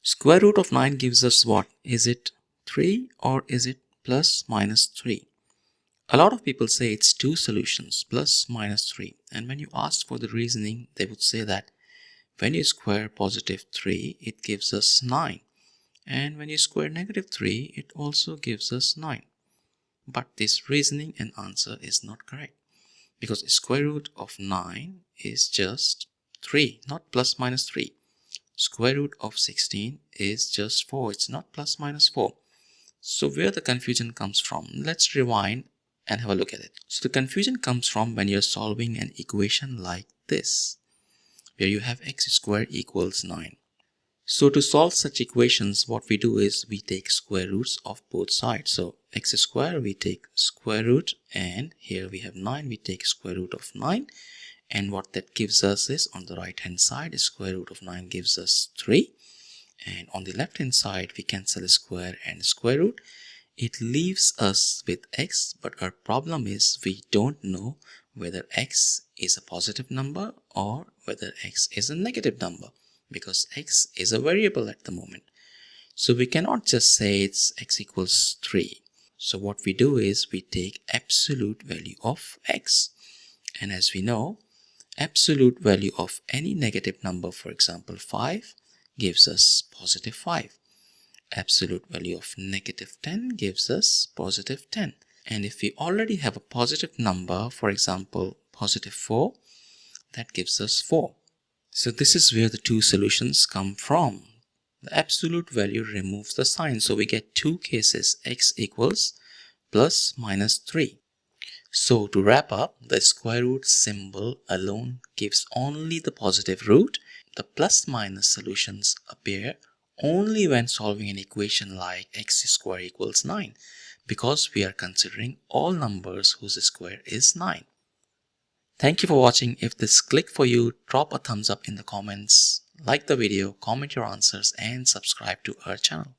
Square root of 9 gives us what? Is it 3 or is it plus minus 3? A lot of people say it's two solutions, plus minus 3. And when you ask for the reasoning, they would say that when you square positive 3, it gives us 9. And when you square negative 3, it also gives us 9. But this reasoning and answer is not correct, because square root of 9 is just 3, not plus minus 3. Square root of 16 is just 4, it's not plus minus 4. So where the confusion comes from? Let's rewind and have a look at it. So the confusion comes from when you're solving an equation like this, where you have x squared equals 9. So to solve such equations, what we do is we take square roots of both sides. So x squared, we take square root, and here we have 9, we take square root of 9. And what that gives us is, on the right hand side, square root of 9 gives us 3. And on the left hand side, we cancel square and square root. It leaves us with x, but our problem is we don't know whether x is a positive number or whether x is a negative number, because x is a variable at the moment. So we cannot just say it's x equals 3. So what we do is we take absolute value of x. And as we know, absolute value of any negative number, for example 5, gives us positive 5. Absolute value of negative 10 gives us positive 10. And if we already have a positive number, for example positive 4, that gives us 4. So this is where the two solutions come from. The absolute value removes the sign, so we get two cases, x equals plus minus 3. So to wrap up, the square root symbol alone gives only the positive root. The plus minus solutions appear only when solving an equation like x squared equals 9, because we are considering all numbers whose square is 9. Thank you for watching. If this clicked for you, drop a thumbs up in the comments, like the video, comment your answers, and subscribe to our channel.